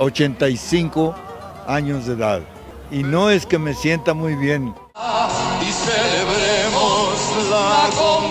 85 años de edad. Y no es que me sienta muy bien. Y celebremos la compañía.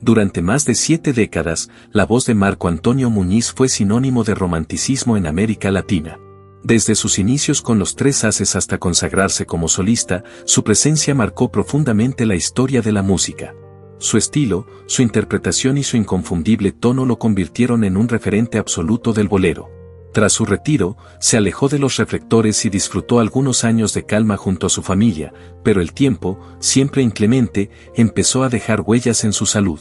Durante más de 7 décadas, la voz de Marco Antonio Muñiz fue sinónimo de romanticismo en América Latina. Desde sus inicios con Los Tres Haces hasta consagrarse como solista, su presencia marcó profundamente la historia de la música. Su estilo, su interpretación y su inconfundible tono lo convirtieron en un referente absoluto del bolero. Tras su retiro, se alejó de los reflectores y disfrutó algunos años de calma junto a su familia, pero el tiempo, siempre inclemente, empezó a dejar huellas en su salud.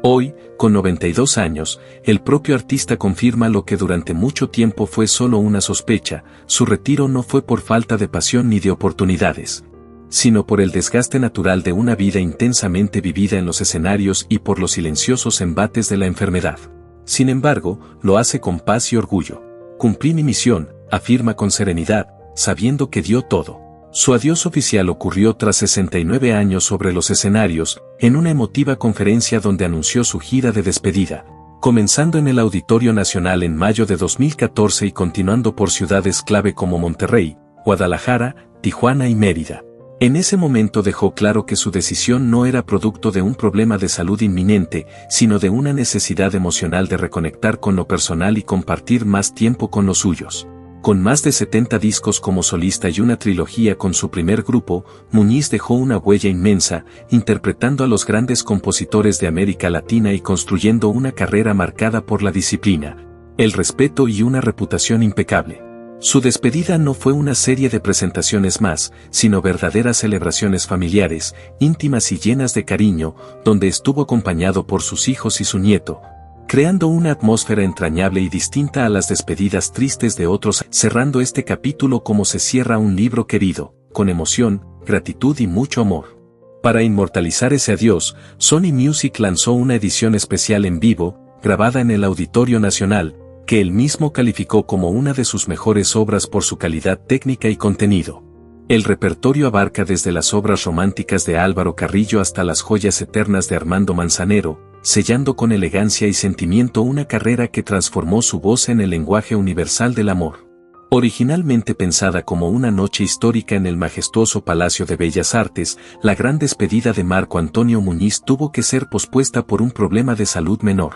Hoy, con 92 años, el propio artista confirma lo que durante mucho tiempo fue solo una sospecha: su retiro no fue por falta de pasión ni de oportunidades, sino por el desgaste natural de una vida intensamente vivida en los escenarios y por los silenciosos embates de la enfermedad. Sin embargo, lo hace con paz y orgullo. Cumplí mi misión, afirma con serenidad, sabiendo que dio todo. Su adiós oficial ocurrió tras 69 años sobre los escenarios, en una emotiva conferencia donde anunció su gira de despedida, comenzando en el Auditorio Nacional en mayo de 2014 y continuando por ciudades clave como Monterrey, Guadalajara, Tijuana y Mérida. En ese momento dejó claro que su decisión no era producto de un problema de salud inminente, sino de una necesidad emocional de reconectar con lo personal y compartir más tiempo con los suyos. Con más de 70 discos como solista y una trilogía con su primer grupo, Muñiz dejó una huella inmensa, interpretando a los grandes compositores de América Latina y construyendo una carrera marcada por la disciplina, el respeto y una reputación impecable. Su despedida no fue una serie de presentaciones más, sino verdaderas celebraciones familiares, íntimas y llenas de cariño, donde estuvo acompañado por sus hijos y su nieto, creando una atmósfera entrañable y distinta a las despedidas tristes de otros, cerrando este capítulo como se cierra un libro querido, con emoción, gratitud y mucho amor. Para inmortalizar ese adiós, Sony Music lanzó una edición especial en vivo, grabada en el Auditorio Nacional, que él mismo calificó como una de sus mejores obras por su calidad técnica y contenido. El repertorio abarca desde las obras románticas de Álvaro Carrillo hasta las joyas eternas de Armando Manzanero, sellando con elegancia y sentimiento una carrera que transformó su voz en el lenguaje universal del amor. Originalmente pensada como una noche histórica en el majestuoso Palacio de Bellas Artes, la gran despedida de Marco Antonio Muñiz tuvo que ser pospuesta por un problema de salud menor.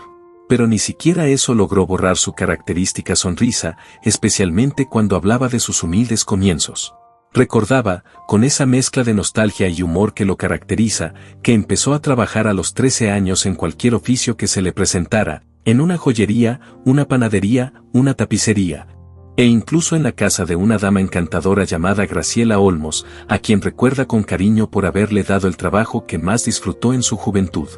Pero ni siquiera eso logró borrar su característica sonrisa, especialmente cuando hablaba de sus humildes comienzos. Recordaba, con esa mezcla de nostalgia y humor que lo caracteriza, que empezó a trabajar a los 13 años en cualquier oficio que se le presentara, en una joyería, una panadería, una tapicería, e incluso en la casa de una dama encantadora llamada Graciela Olmos, a quien recuerda con cariño por haberle dado el trabajo que más disfrutó en su juventud.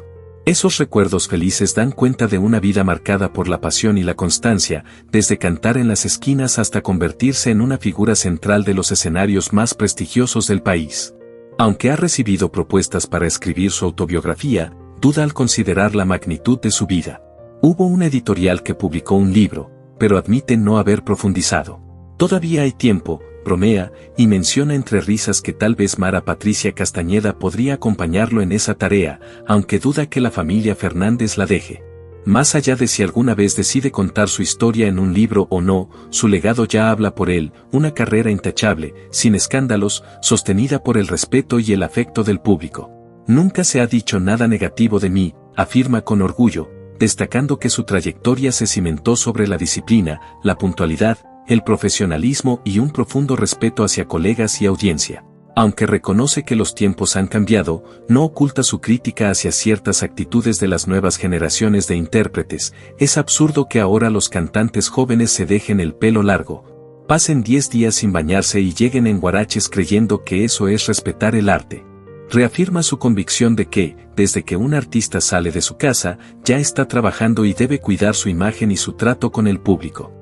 Esos recuerdos felices dan cuenta de una vida marcada por la pasión y la constancia, desde cantar en las esquinas hasta convertirse en una figura central de los escenarios más prestigiosos del país. Aunque ha recibido propuestas para escribir su autobiografía, duda al considerar la magnitud de su vida. Hubo una editorial que publicó un libro, pero admite no haber profundizado. Todavía hay tiempo, bromea, y menciona entre risas que tal vez Mara Patricia Castañeda podría acompañarlo en esa tarea, aunque duda que la familia Fernández la deje. Más allá de si alguna vez decide contar su historia en un libro o no, su legado ya habla por él, una carrera intachable, sin escándalos, sostenida por el respeto y el afecto del público. Nunca se ha dicho nada negativo de mí, afirma con orgullo, destacando que su trayectoria se cimentó sobre la disciplina, la puntualidad, el profesionalismo y un profundo respeto hacia colegas y audiencia. Aunque reconoce que los tiempos han cambiado, no oculta su crítica hacia ciertas actitudes de las nuevas generaciones de intérpretes. Es absurdo que ahora los cantantes jóvenes se dejen el pelo largo, pasen 10 días sin bañarse y lleguen en huaraches creyendo que eso es respetar el arte. Reafirma su convicción de que, desde que un artista sale de su casa, ya está trabajando y debe cuidar su imagen y su trato con el público.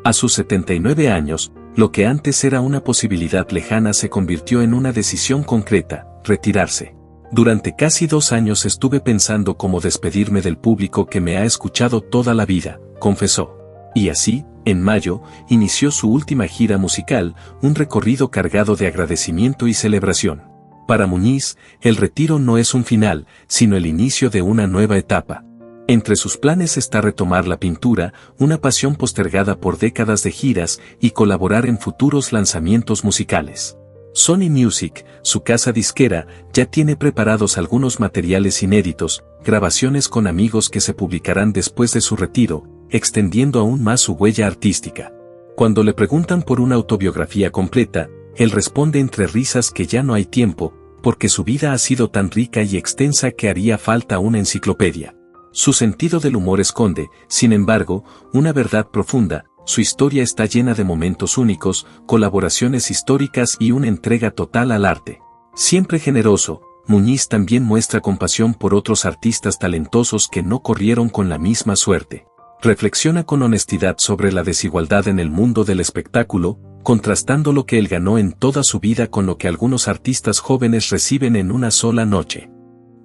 A sus 79 años, lo que antes era una posibilidad lejana se convirtió en una decisión concreta: retirarse. Durante casi 2 años estuve pensando cómo despedirme del público que me ha escuchado toda la vida, confesó. Y así, en mayo, inició su última gira musical, un recorrido cargado de agradecimiento y celebración. Para Muñiz, el retiro no es un final, sino el inicio de una nueva etapa. Entre sus planes está retomar la pintura, una pasión postergada por décadas de giras, y colaborar en futuros lanzamientos musicales. Sony Music, su casa disquera, ya tiene preparados algunos materiales inéditos, grabaciones con amigos que se publicarán después de su retiro, extendiendo aún más su huella artística. Cuando le preguntan por una autobiografía completa, él responde entre risas que ya no hay tiempo, porque su vida ha sido tan rica y extensa que haría falta una enciclopedia. Su sentido del humor esconde, sin embargo, una verdad profunda. Su historia está llena de momentos únicos, colaboraciones históricas y una entrega total al arte. Siempre generoso, Muñiz también muestra compasión por otros artistas talentosos que no corrieron con la misma suerte. Reflexiona con honestidad sobre la desigualdad en el mundo del espectáculo, contrastando lo que él ganó en toda su vida con lo que algunos artistas jóvenes reciben en una sola noche.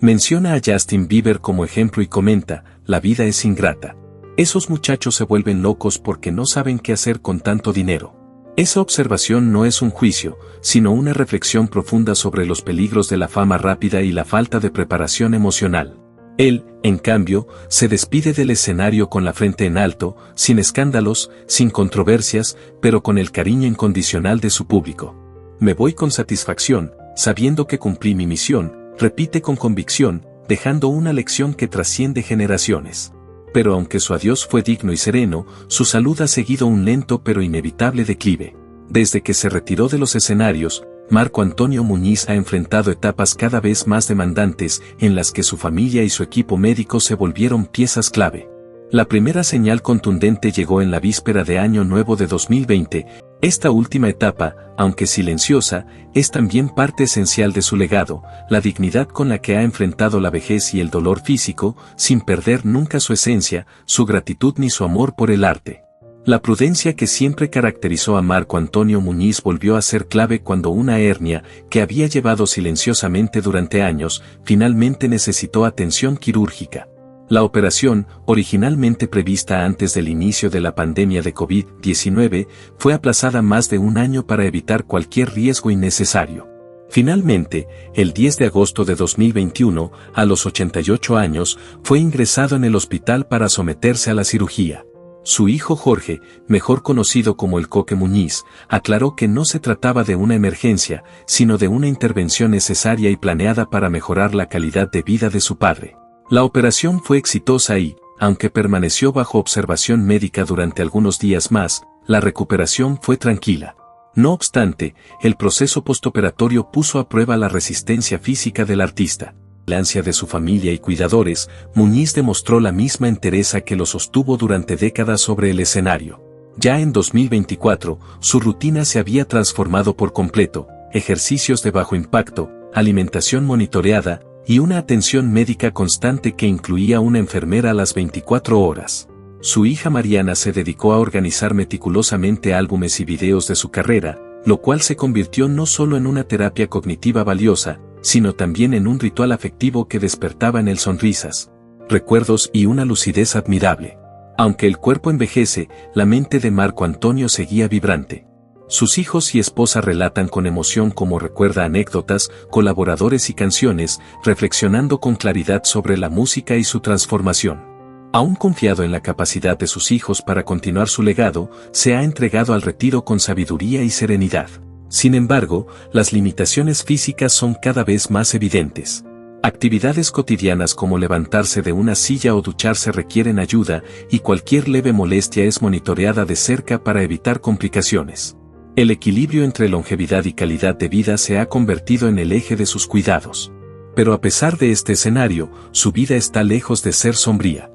Menciona a Justin Bieber como ejemplo y comenta: la vida es ingrata. Esos muchachos se vuelven locos porque no saben qué hacer con tanto dinero. Esa observación no es un juicio, sino una reflexión profunda sobre los peligros de la fama rápida y la falta de preparación emocional. Él, en cambio, se despide del escenario con la frente en alto, sin escándalos, sin controversias, pero con el cariño incondicional de su público. Me voy con satisfacción, sabiendo que cumplí mi misión, repite con convicción, dejando una lección que trasciende generaciones. Pero aunque su adiós fue digno y sereno, su salud ha seguido un lento pero inevitable declive. Desde que se retiró de los escenarios, Marco Antonio Muñiz ha enfrentado etapas cada vez más demandantes en las que su familia y su equipo médico se volvieron piezas clave. La primera señal contundente llegó en la víspera de Año Nuevo de 2020. Esta última etapa, aunque silenciosa, es también parte esencial de su legado, la dignidad con la que ha enfrentado la vejez y el dolor físico, sin perder nunca su esencia, su gratitud ni su amor por el arte. La prudencia que siempre caracterizó a Marco Antonio Muñiz volvió a ser clave cuando una hernia, que había llevado silenciosamente durante años, finalmente necesitó atención quirúrgica. La operación, originalmente prevista antes del inicio de la pandemia de COVID-19, fue aplazada más de un año para evitar cualquier riesgo innecesario. Finalmente, el 10 de agosto de 2021, a los 88 años, fue ingresado en el hospital para someterse a la cirugía. Su hijo Jorge, mejor conocido como el Coque Muñiz, aclaró que no se trataba de una emergencia, sino de una intervención necesaria y planeada para mejorar la calidad de vida de su padre. La operación fue exitosa y, aunque permaneció bajo observación médica durante algunos días más, la recuperación fue tranquila. No obstante, el proceso postoperatorio puso a prueba la resistencia física del artista. La ansia de su familia y cuidadores, Muñiz demostró la misma entereza que lo sostuvo durante décadas sobre el escenario. Ya en 2024, su rutina se había transformado por completo: ejercicios de bajo impacto, alimentación monitoreada, y una atención médica constante que incluía una enfermera a las 24 horas. Su hija Mariana se dedicó a organizar meticulosamente álbumes y videos de su carrera, lo cual se convirtió no solo en una terapia cognitiva valiosa, sino también en un ritual afectivo que despertaba en él sonrisas, recuerdos y una lucidez admirable. Aunque el cuerpo envejece, la mente de Marco Antonio seguía vibrante. Sus hijos y esposa relatan con emoción cómo recuerda anécdotas, colaboradores y canciones, reflexionando con claridad sobre la música y su transformación. Aún confiado en la capacidad de sus hijos para continuar su legado, se ha entregado al retiro con sabiduría y serenidad. Sin embargo, las limitaciones físicas son cada vez más evidentes. Actividades cotidianas como levantarse de una silla o ducharse requieren ayuda, y cualquier leve molestia es monitoreada de cerca para evitar complicaciones. El equilibrio entre longevidad y calidad de vida se ha convertido en el eje de sus cuidados. Pero a pesar de este escenario, su vida está lejos de ser sombría.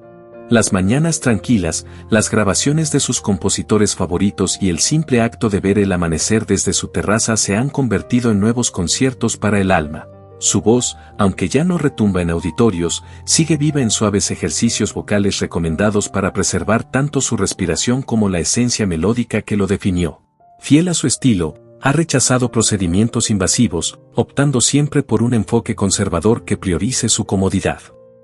Las mañanas tranquilas, las grabaciones de sus compositores favoritos y el simple acto de ver el amanecer desde su terraza se han convertido en nuevos conciertos para el alma. Su voz, aunque ya no retumba en auditorios, sigue viva en suaves ejercicios vocales recomendados para preservar tanto su respiración como la esencia melódica que lo definió. Fiel a su estilo, ha rechazado procedimientos invasivos, optando siempre por un enfoque conservador que priorice su comodidad.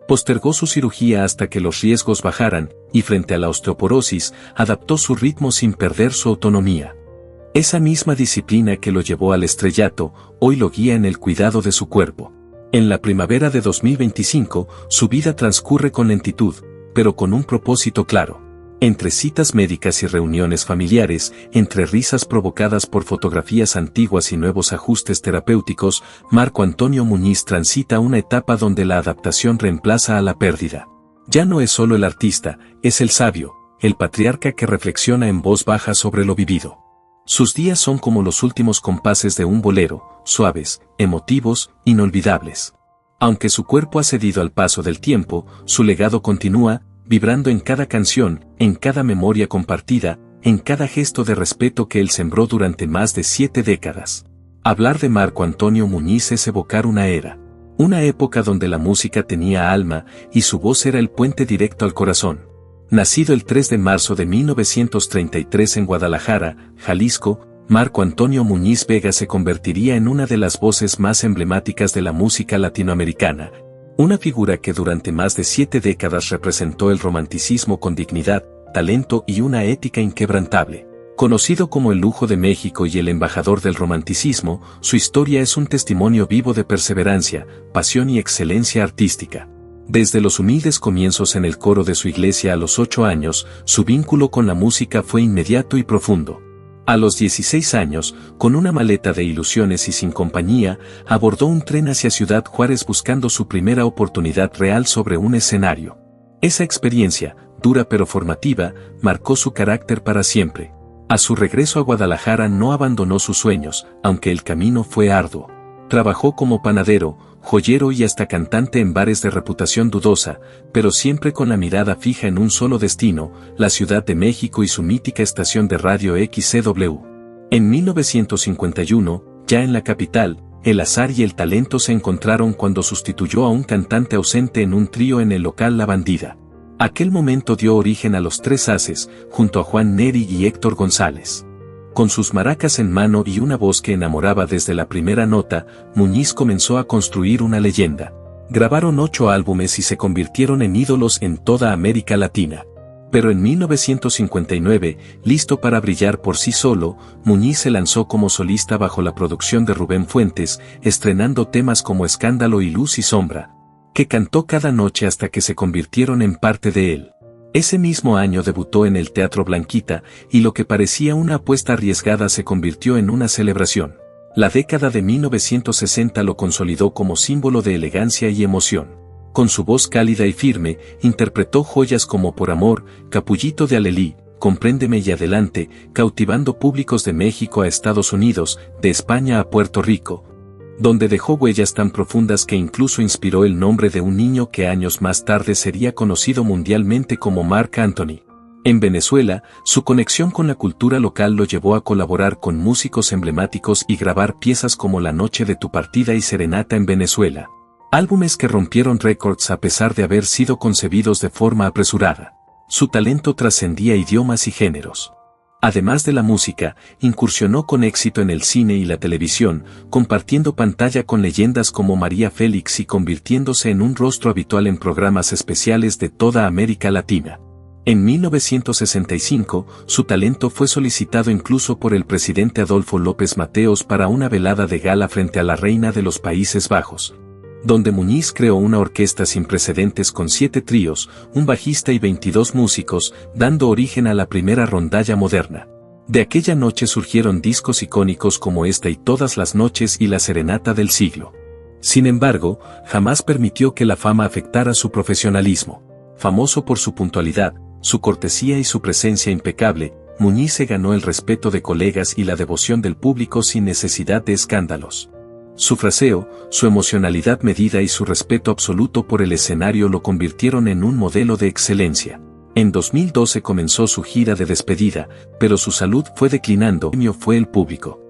Postergó su cirugía hasta que los riesgos bajaran, y frente a la osteoporosis, adaptó su ritmo sin perder su autonomía. Esa misma disciplina que lo llevó al estrellato, hoy lo guía en el cuidado de su cuerpo. En la primavera de 2025, su vida transcurre con lentitud, pero con un propósito claro. Entre citas médicas y reuniones familiares, entre risas provocadas por fotografías antiguas y nuevos ajustes terapéuticos, Marco Antonio Muñiz transita una etapa donde la adaptación reemplaza a la pérdida. Ya no es solo el artista, es el sabio, el patriarca que reflexiona en voz baja sobre lo vivido. Sus días son como los últimos compases de un bolero, suaves, emotivos, inolvidables. Aunque su cuerpo ha cedido al paso del tiempo, su legado continúa, vibrando en cada canción, en cada memoria compartida, en cada gesto de respeto que él sembró durante más de 7 décadas. Hablar de Marco Antonio Muñiz es evocar una era. Una época donde la música tenía alma y su voz era el puente directo al corazón. Nacido el 3 de marzo de 1933 en Guadalajara, Jalisco, Marco Antonio Muñiz Vega se convertiría en una de las voces más emblemáticas de la música latinoamericana. Una figura que durante más de 7 décadas representó el romanticismo con dignidad, talento y una ética inquebrantable. Conocido como el lujo de México y el embajador del romanticismo, su historia es un testimonio vivo de perseverancia, pasión y excelencia artística. Desde los humildes comienzos en el coro de su iglesia a los 8 años, su vínculo con la música fue inmediato y profundo. A los 16 años, con una maleta de ilusiones y sin compañía, abordó un tren hacia Ciudad Juárez buscando su primera oportunidad real sobre un escenario. Esa experiencia, dura pero formativa, marcó su carácter para siempre. A su regreso a Guadalajara no abandonó sus sueños, aunque el camino fue arduo. Trabajó como panadero, joyero y hasta cantante en bares de reputación dudosa, pero siempre con la mirada fija en un solo destino, la Ciudad de México y su mítica estación de radio XCW. En 1951, ya en la capital, el azar y el talento se encontraron cuando sustituyó a un cantante ausente en un trío en el local La Bandida. Aquel momento dio origen a los Tres Haces, junto a Juan Neri y Héctor González. Con sus maracas en mano y una voz que enamoraba desde la primera nota, Muñiz comenzó a construir una leyenda. Grabaron 8 álbumes y se convirtieron en ídolos en toda América Latina. Pero en 1959, listo para brillar por sí solo, Muñiz se lanzó como solista bajo la producción de Rubén Fuentes, estrenando temas como Escándalo y Luz y Sombra, que cantó cada noche hasta que se convirtieron en parte de él. Ese mismo año debutó en el Teatro Blanquita, y lo que parecía una apuesta arriesgada se convirtió en una celebración. La década de 1960 lo consolidó como símbolo de elegancia y emoción. Con su voz cálida y firme, interpretó joyas como Por Amor, Capullito de Alelí, Compréndeme y Adelante, cautivando públicos de México a Estados Unidos, de España a Puerto Rico, donde dejó huellas tan profundas que incluso inspiró el nombre de un niño que años más tarde sería conocido mundialmente como Marc Anthony. En Venezuela, su conexión con la cultura local lo llevó a colaborar con músicos emblemáticos y grabar piezas como La Noche de tu Partida y Serenata en Venezuela. Álbumes que rompieron récords a pesar de haber sido concebidos de forma apresurada. Su talento trascendía idiomas y géneros. Además de la música, incursionó con éxito en el cine y la televisión, compartiendo pantalla con leyendas como María Félix y convirtiéndose en un rostro habitual en programas especiales de toda América Latina. En 1965, su talento fue solicitado incluso por el presidente Adolfo López Mateos para una velada de gala frente a la reina de los Países Bajos, donde Muñiz creó una orquesta sin precedentes con 7 tríos, un bajista y 22 músicos, dando origen a la primera rondalla moderna. De aquella noche surgieron discos icónicos como Esta y Todas las Noches y La Serenata del Siglo. Sin embargo, jamás permitió que la fama afectara su profesionalismo. Famoso por su puntualidad, su cortesía y su presencia impecable, Muñiz se ganó el respeto de colegas y la devoción del público sin necesidad de escándalos. Su fraseo, su emocionalidad medida y su respeto absoluto por el escenario lo convirtieron en un modelo de excelencia. En 2012 comenzó su gira de despedida, pero su salud fue declinando. El premio fue el público.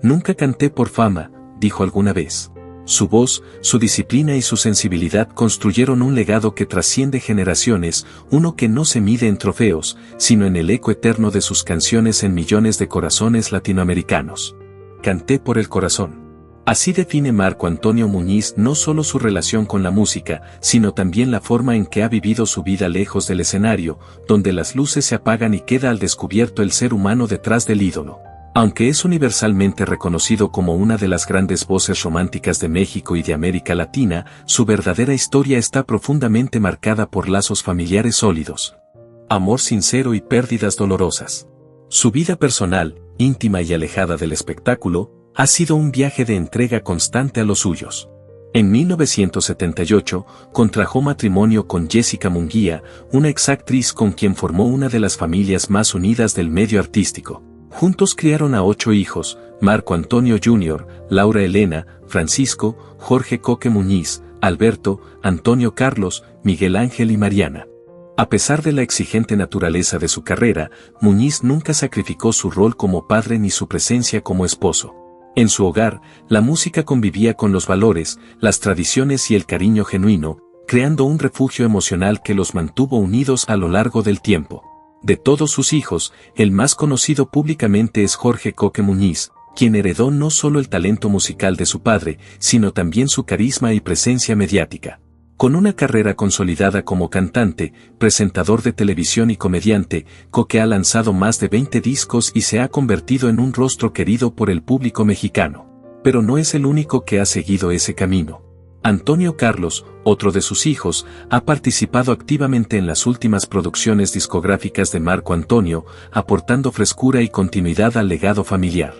Nunca canté por fama, dijo alguna vez. Su voz, su disciplina y su sensibilidad construyeron un legado que trasciende generaciones, uno que no se mide en trofeos, sino en el eco eterno de sus canciones en millones de corazones latinoamericanos. Canté por el corazón. Así define Marco Antonio Muñiz no solo su relación con la música, sino también la forma en que ha vivido su vida lejos del escenario, donde las luces se apagan y queda al descubierto el ser humano detrás del ídolo. Aunque es universalmente reconocido como una de las grandes voces románticas de México y de América Latina, su verdadera historia está profundamente marcada por lazos familiares sólidos, amor sincero y pérdidas dolorosas. Su vida personal, íntima y alejada del espectáculo, ha sido un viaje de entrega constante a los suyos. En 1978, contrajo matrimonio con Jessica Munguía, una exactriz con quien formó una de las familias más unidas del medio artístico. Juntos criaron a 8 hijos: Marco Antonio Jr., Laura Elena, Francisco, Jorge Coque Muñiz, Alberto, Antonio Carlos, Miguel Ángel y Mariana. A pesar de la exigente naturaleza de su carrera, Muñiz nunca sacrificó su rol como padre ni su presencia como esposo. En su hogar, la música convivía con los valores, las tradiciones y el cariño genuino, creando un refugio emocional que los mantuvo unidos a lo largo del tiempo. De todos sus hijos, el más conocido públicamente es Jorge Coque Muñiz, quien heredó no solo el talento musical de su padre, sino también su carisma y presencia mediática. Con una carrera consolidada como cantante, presentador de televisión y comediante, Coque ha lanzado más de 20 discos y se ha convertido en un rostro querido por el público mexicano. Pero no es el único que ha seguido ese camino. Antonio Carlos, otro de sus hijos, ha participado activamente en las últimas producciones discográficas de Marco Antonio, aportando frescura y continuidad al legado familiar.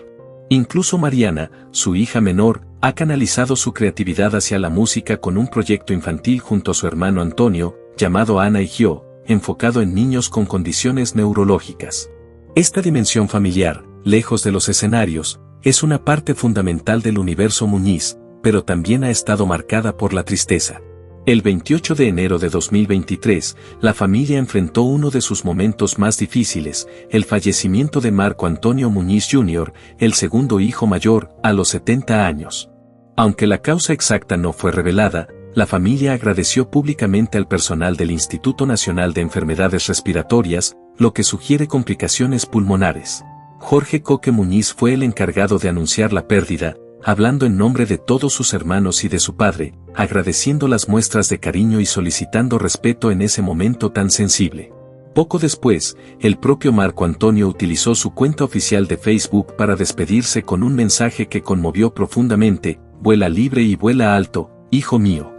Incluso Mariana, su hija menor, ha canalizado su creatividad hacia la música con un proyecto infantil junto a su hermano Antonio, llamado Ana y Gio, enfocado en niños con condiciones neurológicas. Esta dimensión familiar, lejos de los escenarios, es una parte fundamental del universo Muñiz, pero también ha estado marcada por la tristeza. El 28 de enero de 2023, la familia enfrentó uno de sus momentos más difíciles, el fallecimiento de Marco Antonio Muñiz Jr., el segundo hijo mayor, a los 70 años. Aunque la causa exacta no fue revelada, la familia agradeció públicamente al personal del Instituto Nacional de Enfermedades Respiratorias, lo que sugiere complicaciones pulmonares. Jorge Coque Muñiz fue el encargado de anunciar la pérdida, hablando en nombre de todos sus hermanos y de su padre, agradeciendo las muestras de cariño y solicitando respeto en ese momento tan sensible. Poco después, el propio Marco Antonio utilizó su cuenta oficial de Facebook para despedirse con un mensaje que conmovió profundamente: «Vuela libre y vuela alto, hijo mío».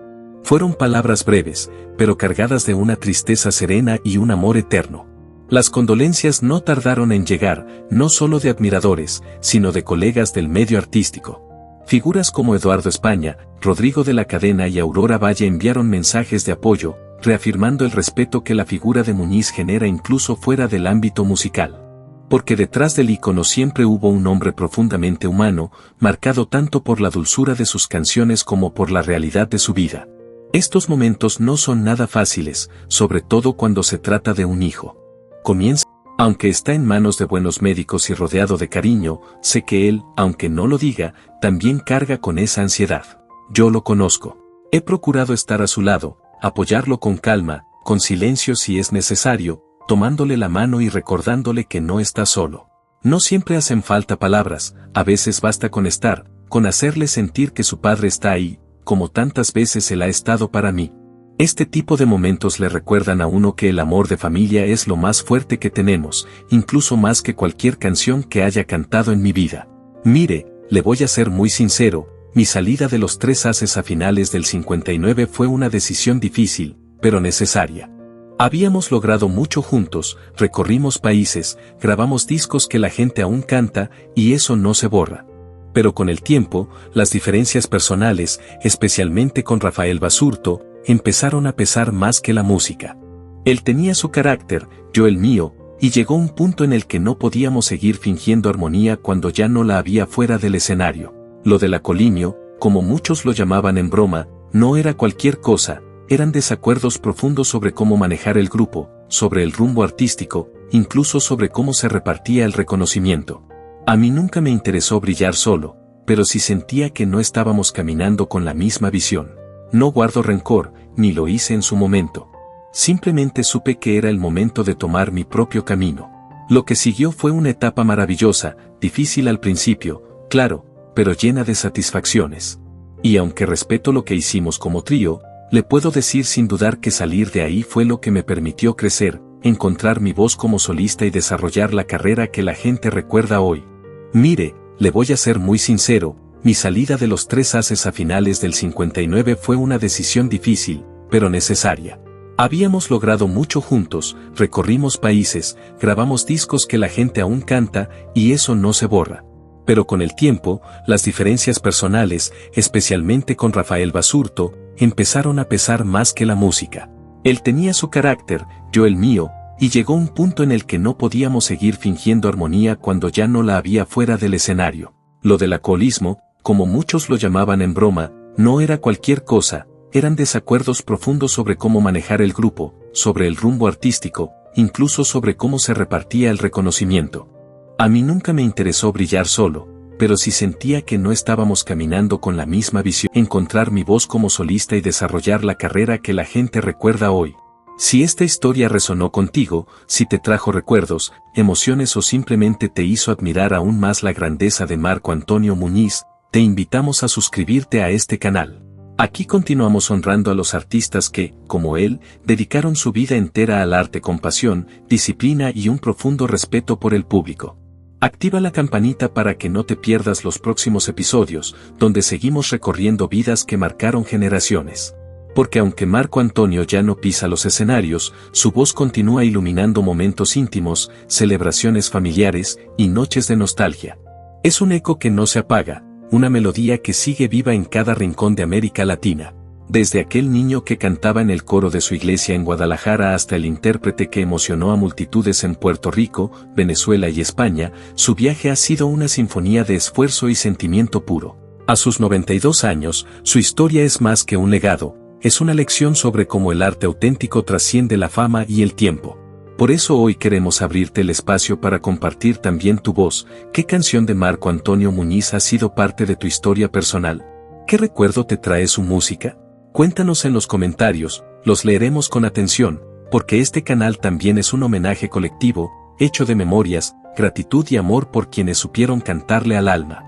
Fueron palabras breves, pero cargadas de una tristeza serena y un amor eterno. Las condolencias no tardaron en llegar, no solo de admiradores, sino de colegas del medio artístico. Figuras como Eduardo España, Rodrigo de la Cadena y Aurora Valle enviaron mensajes de apoyo, reafirmando el respeto que la figura de Muñiz genera incluso fuera del ámbito musical. Porque detrás del ícono siempre hubo un hombre profundamente humano, marcado tanto por la dulzura de sus canciones como por la realidad de su vida. Estos momentos no son nada fáciles, sobre todo cuando se trata de un hijo. Comienza. Aunque está en manos de buenos médicos y rodeado de cariño, sé que él, aunque no lo diga, también carga con esa ansiedad. Yo lo conozco. He procurado estar a su lado, apoyarlo con calma, con silencio si es necesario, tomándole la mano y recordándole que no está solo. No siempre hacen falta palabras, a veces basta con estar, con hacerle sentir que su padre está ahí, como tantas veces él ha estado para mí. Este tipo de momentos le recuerdan a uno que el amor de familia es lo más fuerte que tenemos, incluso más que cualquier canción que haya cantado en mi vida. Mire, le voy a ser muy sincero, mi salida de los Tres Haces a finales del 59 fue una decisión difícil, pero necesaria. Habíamos logrado mucho juntos, recorrimos países, grabamos discos que la gente aún canta, y eso no se borra. Pero con el tiempo, las diferencias personales, especialmente con Rafael Basurto, empezaron a pesar más que la música. Él tenía su carácter, yo el mío, y llegó un punto en el que no podíamos seguir fingiendo armonía cuando ya no la había fuera del escenario. Lo del acolimio, como muchos lo llamaban en broma, no era cualquier cosa, eran desacuerdos profundos sobre cómo manejar el grupo, sobre el rumbo artístico, incluso sobre cómo se repartía el reconocimiento. A mí nunca me interesó brillar solo, pero sí sentía que no estábamos caminando con la misma visión. No guardo rencor, ni lo hice en su momento. Simplemente supe que era el momento de tomar mi propio camino. Lo que siguió fue una etapa maravillosa, difícil al principio, claro, pero llena de satisfacciones. Y aunque respeto lo que hicimos como trío, le puedo decir sin dudar que salir de ahí fue lo que me permitió crecer, encontrar mi voz como solista y desarrollar la carrera que la gente recuerda hoy. Mire, le voy a ser muy sincero, mi salida de los 3 Ases a finales del 59 fue una decisión difícil, pero necesaria. Habíamos logrado mucho juntos, recorrimos países, grabamos discos que la gente aún canta, y eso no se borra. Pero con el tiempo, las diferencias personales, especialmente con Rafael Basurto, empezaron a pesar más que la música. Él tenía su carácter, yo el mío, y llegó un punto en el que no podíamos seguir fingiendo armonía cuando ya no la había fuera del escenario. Lo del alcoholismo, como muchos lo llamaban en broma, no era cualquier cosa, eran desacuerdos profundos sobre cómo manejar el grupo, sobre el rumbo artístico, incluso sobre cómo se repartía el reconocimiento. A mí nunca me interesó brillar solo, pero sí sentía que no estábamos caminando con la misma visión, encontrar mi voz como solista y desarrollar la carrera que la gente recuerda hoy. Si esta historia resonó contigo, si te trajo recuerdos, emociones o simplemente te hizo admirar aún más la grandeza de Marco Antonio Muñiz, te invitamos a suscribirte a este canal. Aquí continuamos honrando a los artistas que, como él, dedicaron su vida entera al arte con pasión, disciplina y un profundo respeto por el público. Activa la campanita para que no te pierdas los próximos episodios, donde seguimos recorriendo vidas que marcaron generaciones. Porque aunque Marco Antonio ya no pisa los escenarios, su voz continúa iluminando momentos íntimos, celebraciones familiares y noches de nostalgia. Es un eco que no se apaga, una melodía que sigue viva en cada rincón de América Latina. Desde aquel niño que cantaba en el coro de su iglesia en Guadalajara hasta el intérprete que emocionó a multitudes en Puerto Rico, Venezuela y España, su viaje ha sido una sinfonía de esfuerzo y sentimiento puro. A sus 92 años, su historia es más que un legado, es una lección sobre cómo el arte auténtico trasciende la fama y el tiempo. Por eso hoy queremos abrirte el espacio para compartir también tu voz. ¿Qué canción de Marco Antonio Muñiz ha sido parte de tu historia personal? ¿Qué recuerdo te trae su música? Cuéntanos en los comentarios, los leeremos con atención, porque este canal también es un homenaje colectivo, hecho de memorias, gratitud y amor por quienes supieron cantarle al alma.